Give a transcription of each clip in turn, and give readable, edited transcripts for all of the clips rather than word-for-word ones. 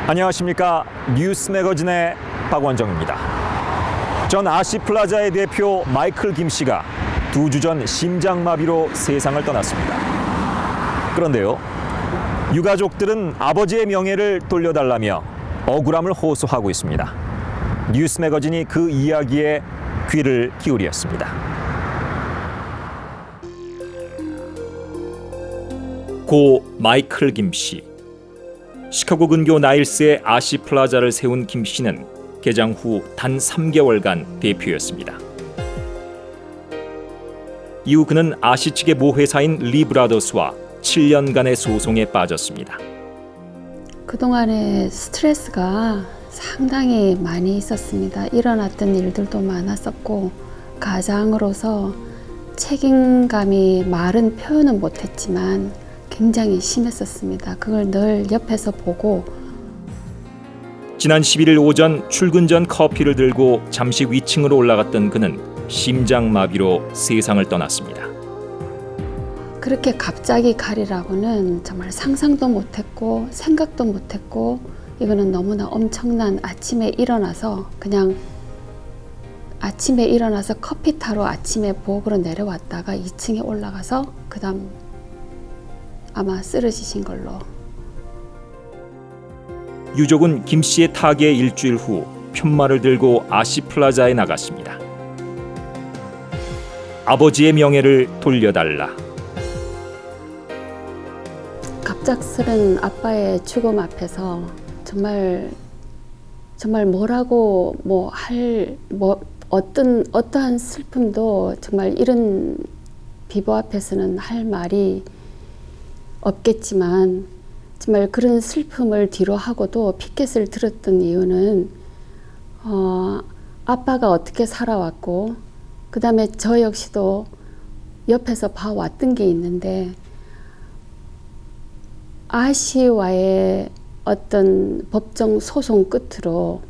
안녕하십니까. 뉴스 매거진의 박원정입니다. 전 아시플라자의 대표 마이클 김 씨가 2주 전 심장마비로 세상을 떠났습니다. 그런데요, 유가족들은 아버지의 명예를 돌려달라며 억울함을 호소하고 있습니다. 뉴스 매거진이 그 이야기에 귀를 기울였습니다. 고 마이클 김 씨. 시카고 근교 나일스의 아시플라자를 세운 김 씨는 개장 후 단 3개월간 대표였습니다. 이후 그는 아시 측의 모 회사인 리브라더스와 7년간의 소송에 빠졌습니다. 그동안의 스트레스가 상당히 많이 있었습니다. 일어났던 일들도 많았었고, 가장으로서 책임감이 말은 표현은 못했지만 굉장히 심했었습니다. 그걸 늘 옆에서 보고. 지난 11일 오전 출근 전 커피를 들고 잠시 위층으로 올라갔던 그는 심장마비로 세상을 떠났습니다. 그렇게 갑자기 가리라고는 정말 상상도 못했고 생각도 못했고, 이거는 너무나 엄청난 아침에 일어나서 커피 타러 아침에 부엌으로 내려왔다가 2층에 올라가서 그 다음 아마 쓰러지신 걸로. 유족은 김 씨의 타계의 일주일 후 편말을 들고 아시플라자에 나갔습니다. 아버지의 명예를 돌려달라. 갑작스런 아빠의 죽음 앞에서 정말 뭐라고 어떠한 슬픔도 정말 이런 비보 앞에서는 할 말이 없겠지만, 정말 그런 슬픔을 뒤로 하고도 피켓을 들었던 이유는 아빠가 어떻게 살아왔고, 그 다음에 저 역시도 옆에서 봐왔던 게 있는데, 아시와의 어떤 법정 소송 끝으로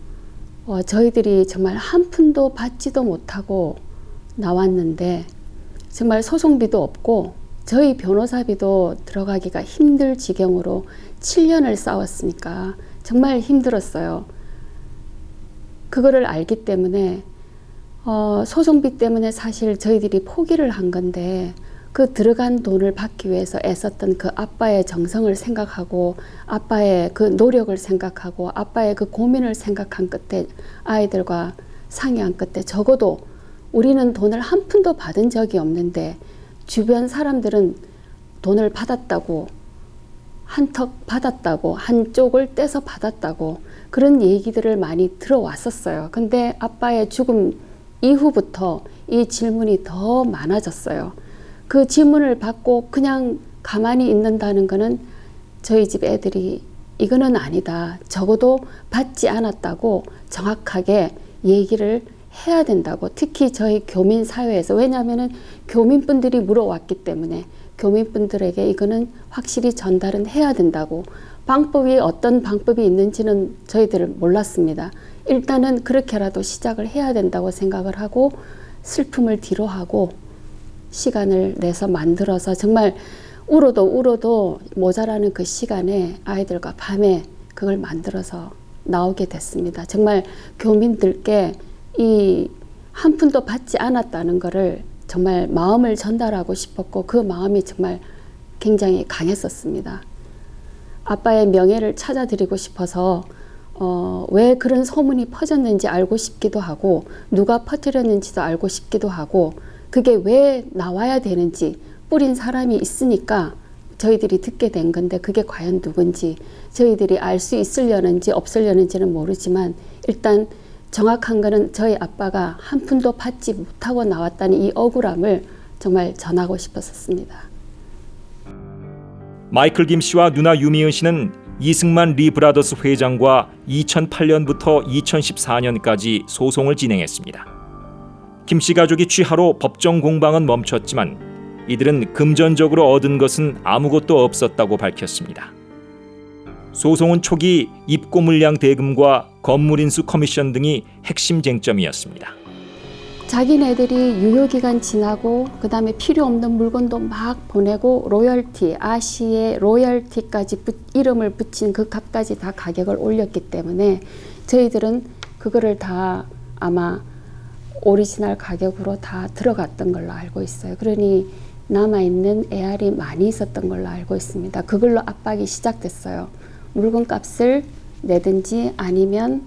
저희들이 정말 한 푼도 받지도 못하고 나왔는데, 정말 소송비도 없고 저희 변호사비도 들어가기가 힘들 지경으로 7년을 싸웠으니까 정말 힘들었어요. 그거를 알기 때문에 소송비 때문에 사실 저희들이 포기를 한 건데, 그 들어간 돈을 받기 위해서 애썼던 그 아빠의 정성을 생각하고, 아빠의 그 노력을 생각하고, 아빠의 그 고민을 생각한 끝에, 아이들과 상의한 끝에, 적어도 우리는 돈을 한 푼도 받은 적이 없는데 주변 사람들은 돈을 받았다고, 한턱 받았다고, 한쪽을 떼서 받았다고, 그런 얘기들을 많이 들어왔었어요. 근데 아빠의 죽음 이후부터 이 질문이 더 많아졌어요. 그 질문을 받고 그냥 가만히 있는다는 거는 저희 집 애들이 이거는 아니다, 적어도 받지 않았다고 정확하게 얘기를 해야 된다고. 특히 저희 교민 사회에서, 왜냐하면 교민분들이 물어왔기 때문에 교민분들에게 이거는 확실히 전달은 해야 된다고. 방법이 어떤 방법이 있는지는 저희들은 몰랐습니다. 일단은 그렇게라도 시작을 해야 된다고 생각을 하고, 슬픔을 뒤로 하고 시간을 내서 만들어서, 정말 울어도 모자라는 그 시간에 아이들과 밤에 그걸 만들어서 나오게 됐습니다. 정말 교민들께 이 한 푼도 받지 않았다는 거를 정말 마음을 전달하고 싶었고, 그 마음이 정말 굉장히 강했었습니다. 아빠의 명예를 찾아드리고 싶어서 왜 그런 소문이 퍼졌는지 알고 싶기도 하고, 누가 퍼뜨렸는지도 알고 싶기도 하고, 그게 왜 나와야 되는지, 뿌린 사람이 있으니까 저희들이 듣게 된 건데, 그게 과연 누군지 저희들이 알 수 있으려는지 없으려는지는 모르지만, 일단 정확한 거는 저희 아빠가 한 푼도 받지 못하고 나왔다는 이 억울함을 정말 전하고 싶었습니다. 마이클 김 씨와 누나 유미은 씨는 이승만 리브라더스 회장과 2008년부터 2014년까지 소송을 진행했습니다. 김 씨 가족이 취하로 법정 공방은 멈췄지만 이들은 금전적으로 얻은 것은 아무것도 없었다고 밝혔습니다. 소송은 초기 입고 물량 대금과 건물 인수 커미션 등이 핵심 쟁점이었습니다. 자기네들이 유효기간 지나고 그 다음에 필요 없는 물건도 막 보내고 로열티, 아시의 로열티까지 이름을 붙인 그 값까지 다 가격을 올렸기 때문에 저희들은 그거를 다 아마 오리지널 가격으로 다 들어갔던 걸로 알고 있어요. 그러니 남아있는 AR이 많이 있었던 걸로 알고 있습니다. 그걸로 압박이 시작됐어요. 물건값을 내든지 아니면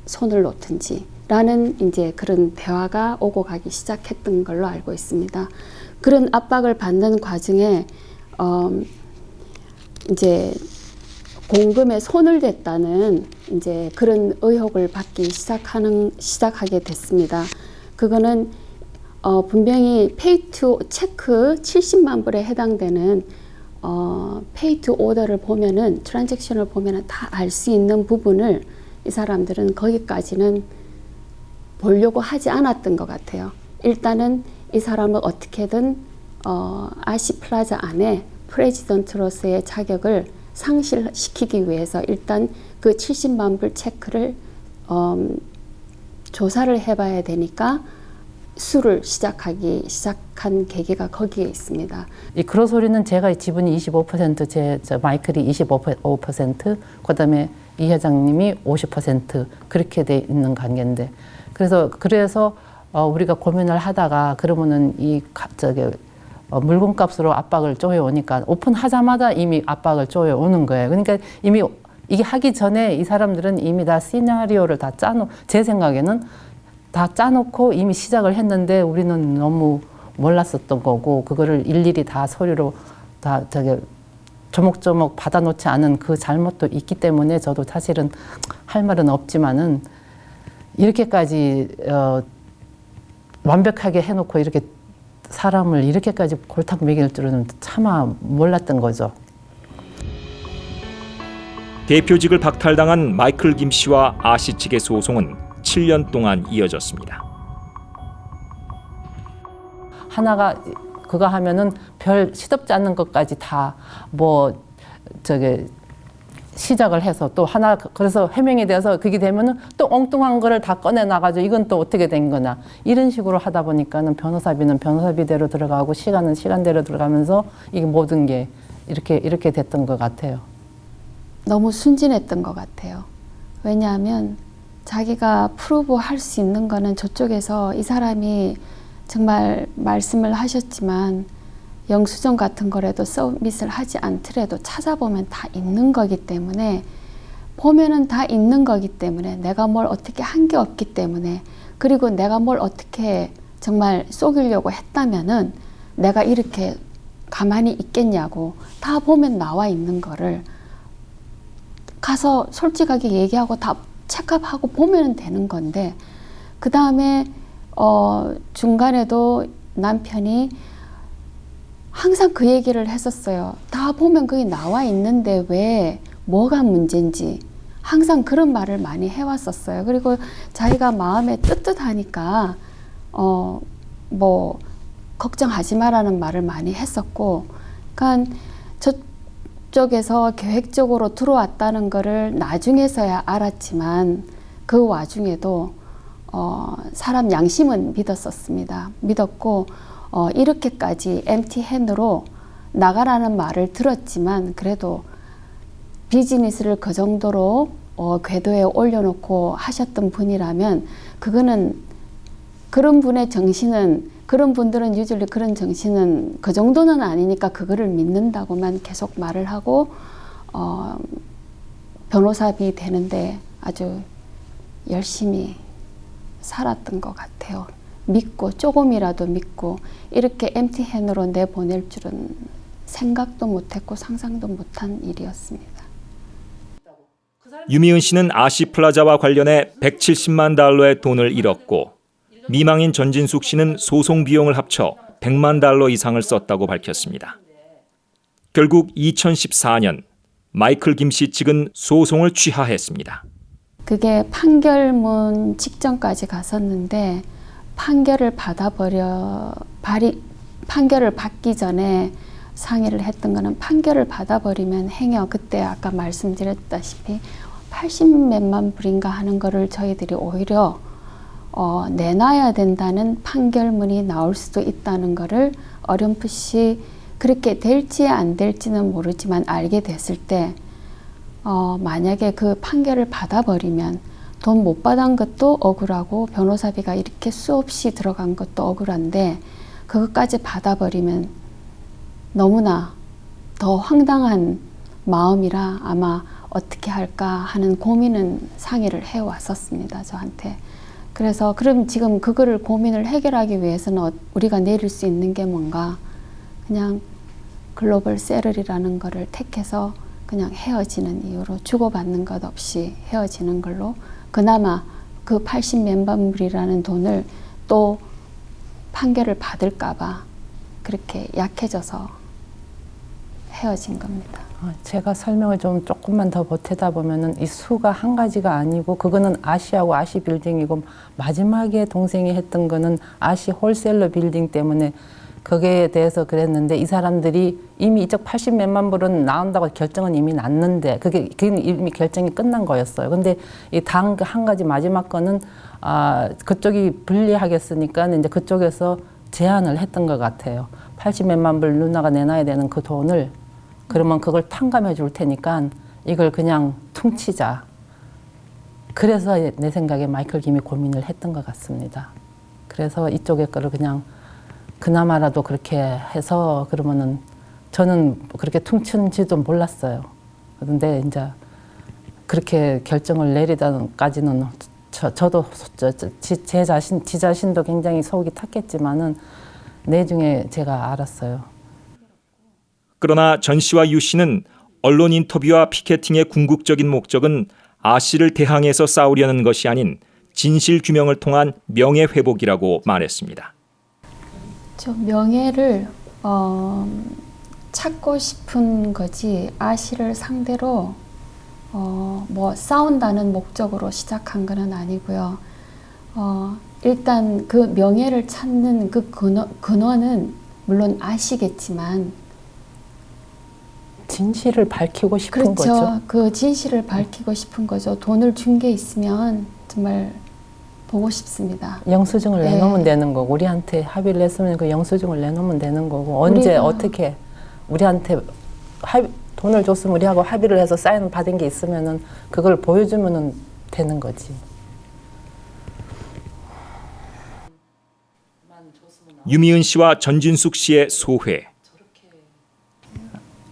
손을 놓든지 라는 이제 그런 대화가 오고 가기 시작했던 걸로 알고 있습니다. 그런 압박을 받는 과정에 이제 공금에 손을 댔다는 이제 그런 의혹을 받기 시작하게 됐습니다. 그거는 분명히 페이 투 체크 70만 불에 해당되는 페이 투 오더를 보면은 트랜잭션을 보면은 다 알 수 있는 부분을 이 사람들은 거기까지는 보려고 하지 않았던 것 같아요. 일단은 이 사람을 어떻게든 아시 플라자 안에 프레지던트로서의 자격을 상실시키기 위해서 일단 그 70만 불 체크를 조사를 해봐야 되니까 수를 시작한 계기가 거기에 있습니다. 이 그로소리는 제가 지분이 25%, 저 마이클이 25%, 그다음에 이 회장님이 50% 그렇게 돼 있는 관계인데 그래서 우리가 고민을 하다가 그러면은 물건값으로 압박을 쪼여오니까 오픈하자마자 이미 압박을 쪼여오는 거예요. 그러니까 이미 이게 하기 전에 이 사람들은 이미 다 시나리오를 다 제 생각에는 다 짜놓고 이미 시작을 했는데 우리는 너무 몰랐었던 거고 그거를 일일이 다 서류로 다 조목조목 받아놓지 않은 그 잘못도 있기 때문에 저도 사실은 할 말은 없지만은 이렇게까지 완벽하게 해놓고 이렇게 사람을 이렇게까지 골탕 먹일 줄은 차마 몰랐던 거죠. 대표직을 박탈당한 마이클 김 씨와 아시 측의 소송은 7년 동안 이어졌습니다. 하나가 그거 하면은 별 시덥지 않는 것까지 다 시작을 해서 또 하나 그래서 해명이 돼서 그게 되면은 또 엉뚱한 거를 다 꺼내 놔가지고 이건 또 어떻게 된 거냐 이런 식으로 하다 보니까는 변호사비는 변호사비대로 들어가고 시간은 시간대로 들어가면서 이게 모든 게 이렇게 됐던 것 같아요. 너무 순진했던 것 같아요. 왜냐하면 자기가 프루브 할 수 있는 거는 저쪽에서 이 사람이 정말 말씀을 하셨지만 영수증 같은 거라도 서밋을 하지 않더라도 찾아보면 다 있는 거기 때문에 보면은 다 있는 거기 때문에 내가 뭘 어떻게 한 게 없기 때문에 그리고 내가 뭘 어떻게 정말 속이려고 했다면은 내가 이렇게 가만히 있겠냐고 다 보면 나와 있는 거를 가서 솔직하게 얘기하고 다 체크하고 보면 되는 건데 그 다음에 중간에도 남편이 항상 그 얘기를 했었어요. 다 보면 그게 나와 있는데 왜 뭐가 문제인지 항상 그런 말을 많이 해왔었어요. 그리고 자기가 마음에 뜨뜻하니까 걱정하지 마라는 말을 많이 했었고 그러니까 저쪽에서 계획적으로 들어왔다는 거를 나중에서야 알았지만 그 와중에도 사람 양심은 믿었었습니다. 믿었고 이렇게까지 empty hand으로 나가라는 말을 들었지만 그래도 비즈니스를 그 정도로 궤도에 올려놓고 하셨던 분이라면 그거는 그런 분의 정신은 그런 분들은 유줄리 그런 정신은 그 정도는 아니니까 그거를 믿는다고만 계속 말을 하고 변호사비 되는데 아주 열심히 살았던 것 같아요. 믿고 조금이라도 믿고 이렇게 empty hand으로 내보낼 줄은 생각도 못했고 상상도 못한 일이었습니다. 유미은 씨는 아시 플라자와 관련해 170만 달러의 돈을 잃었고 미망인 전진숙 씨는 소송 비용을 합쳐 100만 달러 이상을 썼다고 밝혔습니다. 결국 2014년 마이클 김 씨 측은 소송을 취하했습니다. 그게 판결문 직전까지 갔었는데 판결을 받기 전에 상의를 했던 거는 판결을 받아버리면 행여 그때 아까 말씀드렸다시피 80몇만 불인가 하는 거를 저희들이 오히려 내놔야 된다는 판결문이 나올 수도 있다는 것을 어렴풋이 그렇게 될지 안 될지는 모르지만 알게 됐을 때 만약에 그 판결을 받아버리면 돈 못 받은 것도 억울하고 변호사비가 이렇게 수없이 들어간 것도 억울한데 그것까지 받아버리면 너무나 더 황당한 마음이라 아마 어떻게 할까 하는 고민은 상의를 해왔었습니다, 저한테. 그래서 그럼 지금 그거를 고민을 해결하기 위해서는 우리가 내릴 수 있는 게 뭔가, 그냥 글로벌 셀러리라는 거를 택해서 그냥 헤어지는 이유로 주고받는 것 없이 헤어지는 걸로, 그나마 그 80몇만 불이라는 돈을 또 판결을 받을까봐 그렇게 약해져서 헤어진 겁니다. 제가 설명을 좀 조금만 더 보태다 보면은 이 수가 한 가지가 아니고, 그거는 아시하고 아시 빌딩이고, 마지막에 동생이 했던 거는 아시 홀셀러 빌딩 때문에 거기에 대해서 그랬는데, 이 사람들이 이미 이쪽 80몇만 불은 나온다고 결정은 이미 났는데 그게 이미 결정이 끝난 거였어요. 근데 이 다음 한 가지 마지막 거는 그쪽이 불리하겠으니까 이제 그쪽에서 제안을 했던 것 같아요. 80몇만 불 누나가 내놔야 되는 그 돈을, 그러면 그걸 탕감해 줄 테니까 이걸 그냥 퉁치자. 그래서 내 생각에 마이클 김이 고민을 했던 것 같습니다. 그래서 이쪽의 거를 그냥 그나마라도 그렇게 해서, 그러면은 저는 그렇게 퉁친지도 몰랐어요. 그런데 이제 그렇게 결정을 내리다까지는 저도 지 자신도 굉장히 속이 탔겠지만은 내중에 제가 알았어요. 그러나 전 씨와 유 씨는 언론 인터뷰와 피케팅의 궁극적인 목적은 아 씨를 대항해서 싸우려는 것이 아닌 진실 규명을 통한 명예 회복이라고 말했습니다. 저 명예를 찾고 싶은 거지, 아 씨를 상대로 뭐 싸운다는 목적으로 시작한 건 아니고요. 일단 그 명예를 찾는 그 근원은 물론 아시겠지만 진실을 밝히고 싶은 그렇죠. 거죠. 그 진실을 밝히고 싶은 거죠. 돈을 준 게 있으면 정말 보고 싶습니다. 영수증을 네. 내놓으면 되는 거고, 우리한테 합의를 했으면 그 영수증을 내놓으면 되는 거고, 언제 어떻게 우리한테 돈을 줬으면 우리하고 합의를 해서 사인 받은 게 있으면은 그걸 보여주면은 되는 거지. 유미은 씨와 전진숙 씨의 소회.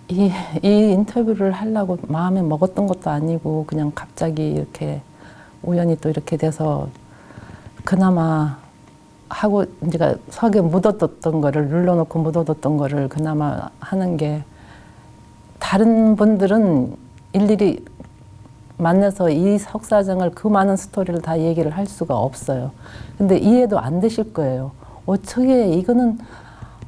이 인터뷰를 하려고 마음에 먹었던 것도 아니고 그냥 갑자기 이렇게 우연히 또 이렇게 돼서 그나마 하고, 이제가 석에 묻어뒀던 거를, 눌러놓고 묻어뒀던 거를 그나마 하는 게, 다른 분들은 일일이 만나서 이 석사장을, 그 많은 스토리를 다 얘기를 할 수가 없어요. 근데 이해도 안 되실 거예요. 어떻게 이거는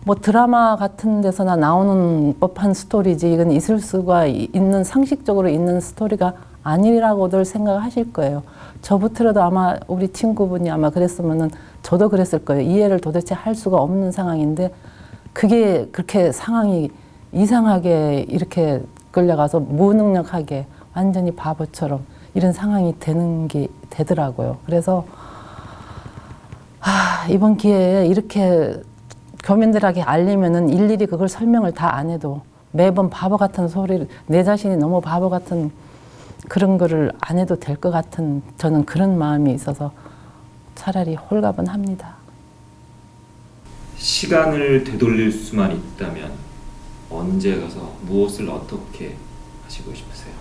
뭐 드라마 같은 데서나 나오는 법한 스토리지, 이건 있을 수가 있는, 상식적으로 있는 스토리가 아니라고들 생각하실 거예요. 저부터라도 아마 우리 친구분이 아마 그랬으면은 저도 그랬을 거예요. 이해를 도대체 할 수가 없는 상황인데, 그게 그렇게 상황이 이상하게 이렇게 끌려가서 무능력하게 완전히 바보처럼 이런 상황이 되는 게 되더라고요. 그래서 이번 기회에 이렇게 교민들에게 알리면은 일일이 그걸 설명을 다 안 해도 매번 바보 같은 소리를, 내 자신이 너무 바보 같은 그런 거를 안 해도 될 것 같은, 저는 그런 마음이 있어서 차라리 홀가분 합니다. 시간을 되돌릴 수만 있다면 언제 가서 무엇을 어떻게 하시고 싶으세요?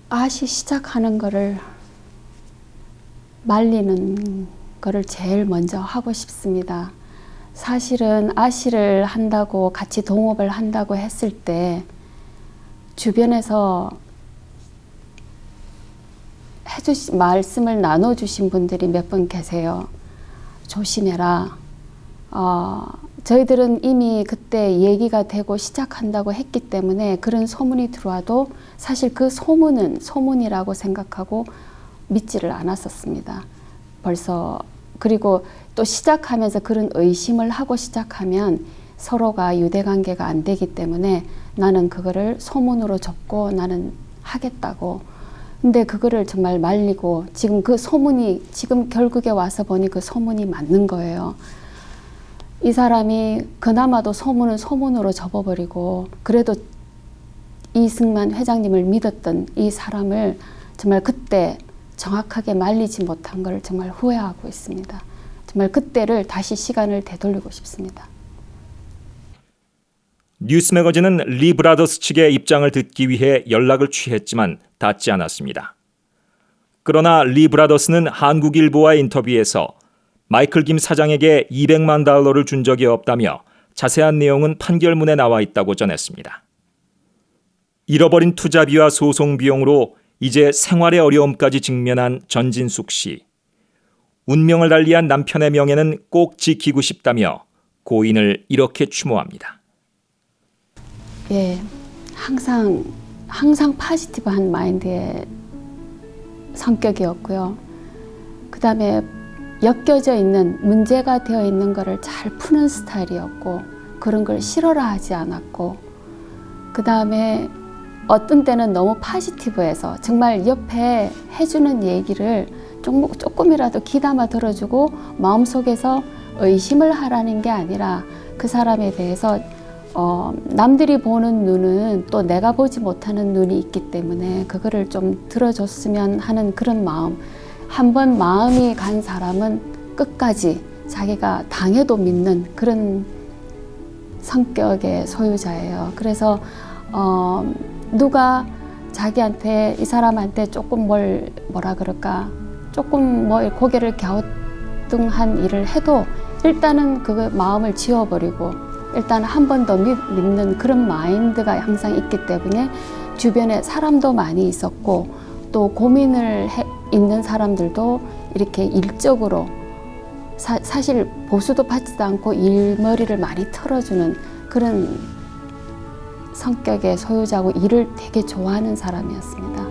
아시 시작하는 거를 말리는 거를 제일 먼저 하고 싶습니다. 사실은 아시를 한다고, 같이 동업을 한다고 했을 때 주변에서 말씀을 나눠주신 분들이 몇 분 계세요. 조심해라. 저희들은 이미 그때 얘기가 되고 시작한다고 했기 때문에 그런 소문이 들어와도 사실 그 소문은 소문이라고 생각하고 믿지를 않았었습니다. 벌써. 그리고 또 시작하면서 그런 의심을 하고 시작하면 서로가 유대관계가 안 되기 때문에 나는 그거를 소문으로 접고 나는 하겠다고. 근데 그거를 정말 말리고 지금 그 소문이 지금 결국에 와서 보니 그 소문이 맞는 거예요. 이 사람이 그나마도 소문은 소문으로 접어버리고 그래도 이승만 회장님을 믿었던 이 사람을 정말 그때 정확하게 말리지 못한 걸 정말 후회하고 있습니다. 정말 그때를 다시 시간을 되돌리고 싶습니다. 뉴스 매거진은 리 브라더스 측의 입장을 듣기 위해 연락을 취했지만 닿지 않았습니다. 그러나 리 브라더스는 한국일보와의 인터뷰에서 마이클 김 사장에게 $200만 준 적이 없다며 자세한 내용은 판결문에 나와 있다고 전했습니다. 잃어버린 투자비와 소송 비용으로 이제 생활의 어려움까지 직면한 전진숙 씨. 운명을 달리한 남편의 명예는 꼭 지키고 싶다며 고인을 이렇게 추모합니다. 예, 항상 포지티브한 마인드의 성격이었고요. 그 다음에 엮여져 있는 문제가 되어 있는 것을 잘 푸는 스타일이었고 그런 걸 싫어라 하지 않았고 그 다음에 어떤 때는 너무 포지티브해서 정말 옆에 해주는 얘기를 조금이라도 귀담아 들어주고 마음속에서 의심을 하라는 게 아니라 그 사람에 대해서 남들이 보는 눈은 또 내가 보지 못하는 눈이 있기 때문에 그거를 좀 들어줬으면 하는 그런 마음. 한번 마음이 간 사람은 끝까지 자기가 당해도 믿는 그런 성격의 소유자예요. 그래서 누가 자기한테 이 사람한테 조금 뭐라 그럴까 조금 고개를 갸우뚱한 일을 해도 일단은 그 마음을 지워버리고 일단 한 번 더 믿는 그런 마인드가 항상 있기 때문에 주변에 사람도 많이 있었고 또 고민을 있는 사람들도 이렇게 일적으로 사실 보수도 받지도 않고 일머리를 많이 털어주는 그런 성격의 소유자고 일을 되게 좋아하는 사람이었습니다.